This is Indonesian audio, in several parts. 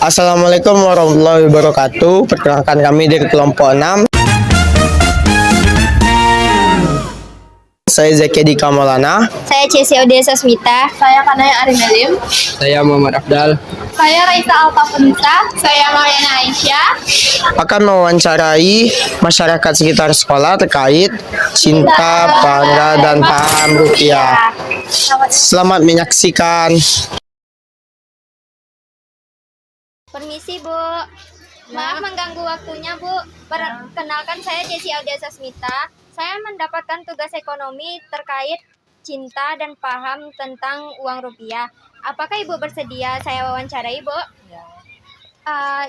Assalamualaikum warahmatullahi wabarakatuh. Perkenalkan kami dari kelompok 6. Saya Zaki Dika Maulana. Saya Cesia Odessa Smita. Saya Kanaya Arimelim. Saya Muhammad Afdal. Saya Raisa Altafunisa. Saya Mariana Aisyah. Akan mewawancarai masyarakat sekitar sekolah terkait cinta, bangga, dan paham rupiah. Selamat menyaksikan. Permisi Bu, maaf mengganggu waktunya Bu. Perkenalkan saya Cesia Odessa Smita. Saya mendapatkan tugas ekonomi terkait cinta dan paham tentang uang rupiah. Apakah Ibu bersedia saya wawancarai Bu? Ya.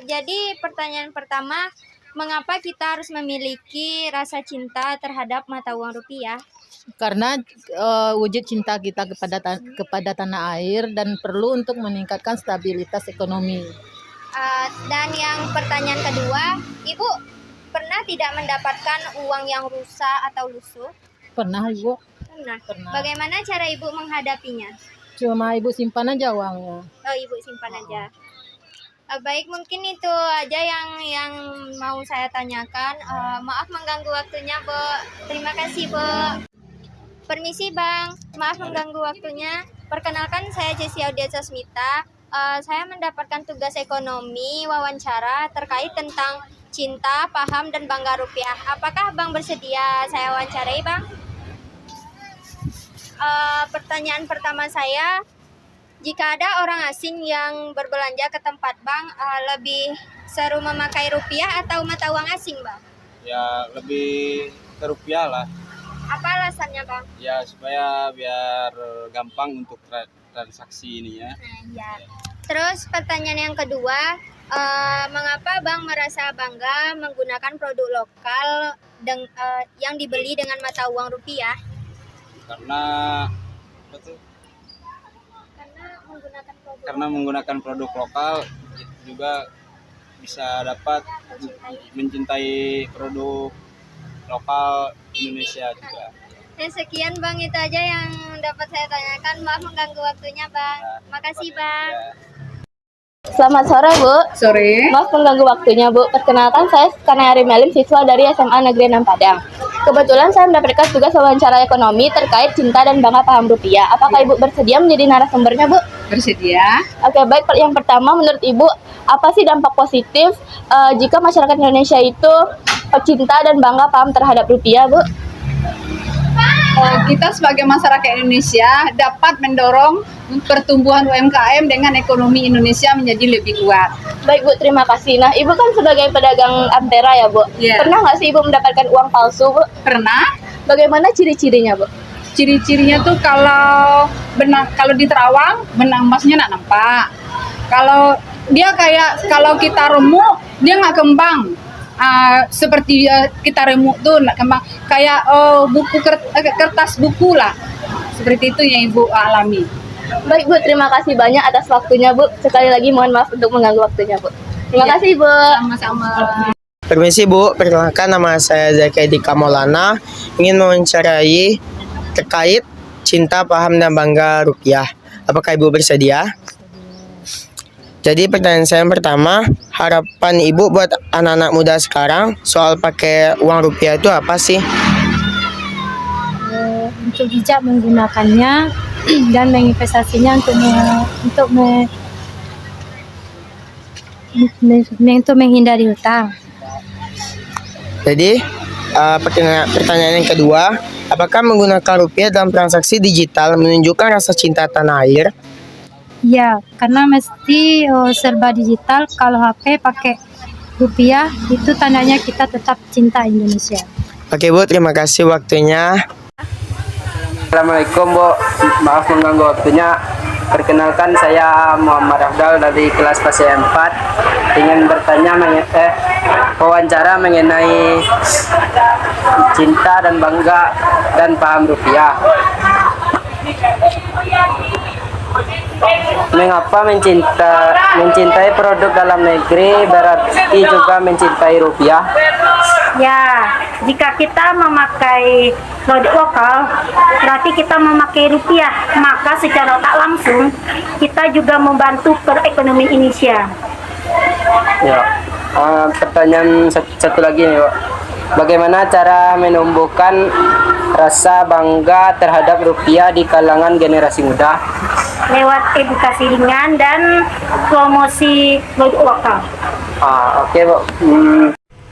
Jadi pertanyaan pertama, mengapa kita harus memiliki rasa cinta terhadap mata uang rupiah? Karena wujud cinta kita kepada tanah air dan perlu untuk meningkatkan stabilitas ekonomi. Dan yang pertanyaan kedua, Ibu pernah tidak mendapatkan uang yang rusak atau lusuh? Pernah Ibu? Pernah. Pernah. Bagaimana cara Ibu menghadapinya? Cuma Ibu simpan aja uangnya. Oh, Ibu simpan aja. Baik, mungkin itu aja yang mau saya tanyakan. Maaf mengganggu waktunya, Bu. Terima kasih, Bu. Permisi, Bang. Maaf mengganggu waktunya. Perkenalkan, saya Cesia Odessa Smita. Saya mendapatkan tugas ekonomi wawancara terkait tentang cinta, paham, dan bangga rupiah. Apakah Bang bersedia saya wawancarai, Bang? Pertanyaan pertama saya, jika ada orang asing yang berbelanja ke tempat Bang, lebih seru memakai rupiah atau mata uang asing, Bang? Ya lebih ke rupiah lah. Apa alasannya, Bang? Ya supaya biar gampang untuk transaksi ini ya. Ya. Terus pertanyaan yang kedua, mengapa Bang merasa bangga menggunakan produk lokal yang dibeli dengan mata uang rupiah? Karena apa tuh? Karena menggunakan produk lokal juga bisa dapat mencintai produk lokal Indonesia juga. Sekian Bang, itu aja yang dapat saya tanyakan. Maaf mengganggu waktunya Bang. Makasih Bang. Selamat sore Bu. Sore. Maaf mengganggu waktunya Bu. Perkenalkan saya Kanaya Arimelim, siswa dari SMA Negeri 6 Padang. Kebetulan saya mendapatkan tugas wawancara ekonomi terkait cinta dan bangga paham rupiah. Apakah Ibu bersedia menjadi narasumbernya Bu? Bersedia. Oke, baik. Yang pertama, menurut Ibu, apa sih dampak positif jika masyarakat Indonesia itu cinta dan bangga paham terhadap rupiah Bu? Kita sebagai masyarakat Indonesia dapat mendorong pertumbuhan UMKM dengan ekonomi Indonesia menjadi lebih kuat. Baik Bu, terima kasih. Nah, Ibu kan sebagai pedagang Ampera ya Bu. Iya. Pernah nggak sih Ibu mendapatkan uang palsu Bu? Pernah? Bagaimana ciri-cirinya Bu? Ciri-cirinya tuh kalau di terawang benang emasnya nggak nampak. Kalau dia kalau kita remuk dia nggak kembang. Seperti kita remuk tuh nggak kembang. Kayak buku kertas buku lah. Seperti itu yang Ibu alami. Baik Bu, terima kasih banyak atas waktunya Bu. Sekali lagi mohon maaf untuk mengganggu waktunya Bu. Terima kasih Bu. Sama-sama. Permisi Bu, perkenalkan nama saya Zaki Dika Maulana. Ingin mewawancarai terkait cinta, paham, dan bangga rupiah. Apakah Ibu bersedia? Jadi pertanyaan saya yang pertama, harapan Ibu buat anak-anak muda sekarang soal pakai uang rupiah itu apa sih? Untuk bijak menggunakannya dan menginvestasinya untuk menghindari hutang. Jadi pertanyaan yang kedua, apakah menggunakan rupiah dalam transaksi digital menunjukkan rasa cinta tanah air? Ya, karena mesti serba digital. Kalau HP pakai rupiah, itu tandanya kita tetap cinta Indonesia. Oke Bu, terima kasih waktunya. Assalamualaikum Bu, maaf mengganggu waktunya. Perkenalkan saya Muhammad Afdal dari kelas fase 4. Ingin bertanya wawancara mengenai cinta dan bangga dan paham rupiah. Mengapa mencintai produk dalam negeri berarti juga mencintai rupiah? Ya, jika kita memakai produk lokal, berarti kita memakai rupiah, maka secara tak langsung kita juga membantu perekonomian Indonesia. Ya. Pertanyaan satu lagi nih, Pak. Bagaimana cara menumbuhkan rasa bangga terhadap rupiah di kalangan generasi muda? Lewat edukasi ringan dan promosi produk lokal. Oke, Bu.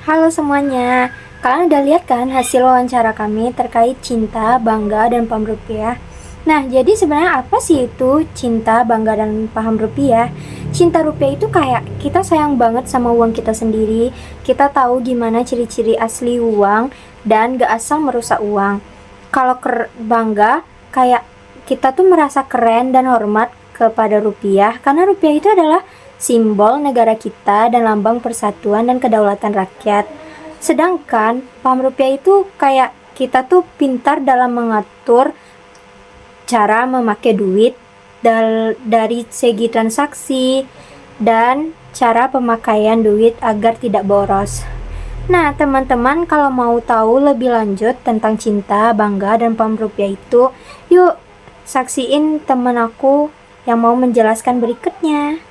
Halo semuanya, kalian udah lihat kan hasil wawancara kami terkait cinta, bangga, dan paham rupiah? Nah, jadi sebenarnya apa sih itu cinta, bangga, dan paham rupiah? Cinta rupiah itu kayak kita sayang banget sama uang kita sendiri, kita tahu gimana ciri-ciri asli uang, dan gak asal merusak uang. Kalau bangga, kayak kita tuh merasa keren dan hormat kepada rupiah, karena rupiah itu adalah simbol negara kita dan lambang persatuan dan kedaulatan rakyat. Sedangkan paham rupiah itu kayak kita tuh pintar dalam mengatur cara memakai duit dari segi transaksi dan cara pemakaian duit agar tidak boros. Nah, teman-teman, kalau mau tahu lebih lanjut tentang cinta, bangga, dan paham rupiah itu, yuk saksiin teman aku yang mau menjelaskan berikutnya.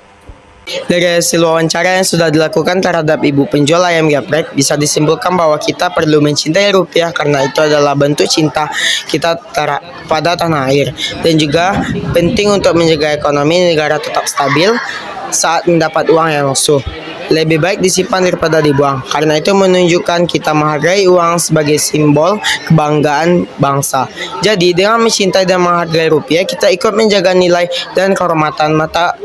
Dari hasil wawancara yang sudah dilakukan terhadap ibu penjual ayam geprek, bisa disimpulkan bahwa kita perlu mencintai rupiah karena itu adalah bentuk cinta kita pada tanah air. Dan juga penting untuk menjaga ekonomi negara tetap stabil saat mendapat uang yang lusuh. Lebih baik disimpan daripada dibuang, karena itu menunjukkan kita menghargai uang sebagai simbol kebanggaan bangsa. Jadi dengan mencintai dan menghargai rupiah, kita ikut menjaga nilai dan kehormatan mata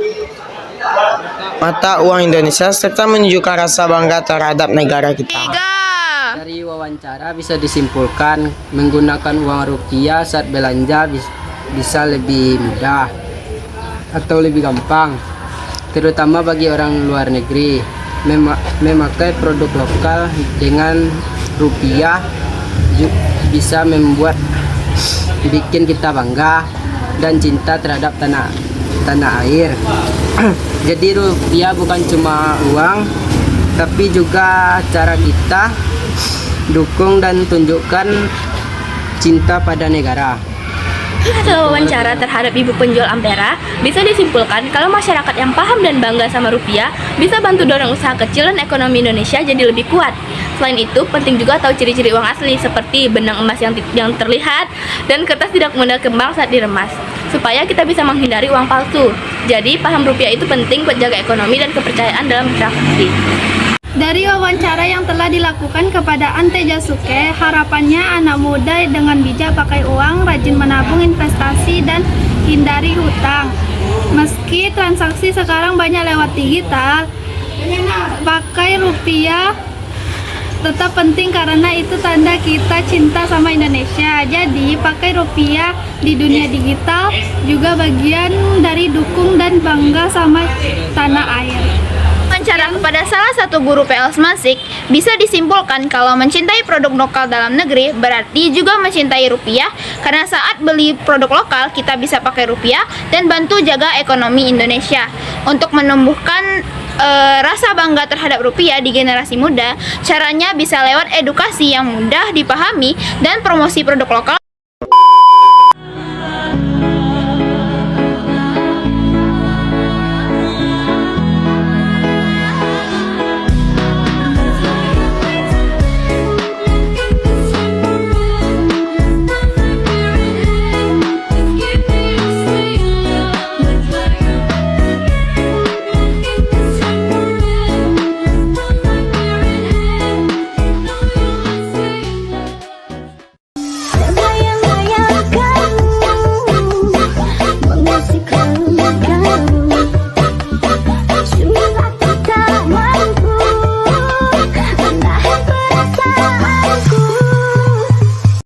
uang Indonesia serta menunjukkan rasa bangga terhadap negara kita. Dari wawancara bisa disimpulkan menggunakan uang rupiah saat belanja bisa lebih mudah atau lebih gampang, terutama bagi orang luar negeri. Memakai produk lokal dengan rupiah bisa bikin kita bangga dan cinta terhadap tanah air. Jadi rupiah bukan cuma uang, tapi juga cara kita dukung dan tunjukkan cinta pada negara. Hasil wawancara terhadap ibu penjual Ampera, bisa disimpulkan kalau masyarakat yang paham dan bangga sama rupiah bisa bantu dorong usaha kecil dan ekonomi Indonesia jadi lebih kuat. Selain itu, penting juga tahu ciri-ciri uang asli seperti benang emas yang terlihat dan kertas tidak mudah kembang saat diremas, supaya kita bisa menghindari uang palsu. Jadi, paham rupiah itu penting buat jaga ekonomi dan kepercayaan dalam transaksi. Dari wawancara yang telah dilakukan kepada Ante Jasuke, harapannya anak muda dengan bijak pakai uang, rajin menabung investasi, dan hindari hutang. Meski transaksi sekarang banyak lewat digital, pakai rupiah tetap penting karena itu tanda kita cinta sama Indonesia. Jadi pakai rupiah di dunia digital juga bagian dari dukung dan bangga sama tanah air. Wawancara kepada salah satu guru PLS Masik, bisa disimpulkan kalau mencintai produk lokal dalam negeri berarti juga mencintai rupiah, karena saat beli produk lokal kita bisa pakai rupiah dan bantu jaga ekonomi Indonesia. Untuk menumbuhkan rasa bangga terhadap rupiah di generasi muda, caranya bisa lewat edukasi yang mudah dipahami dan promosi produk lokal.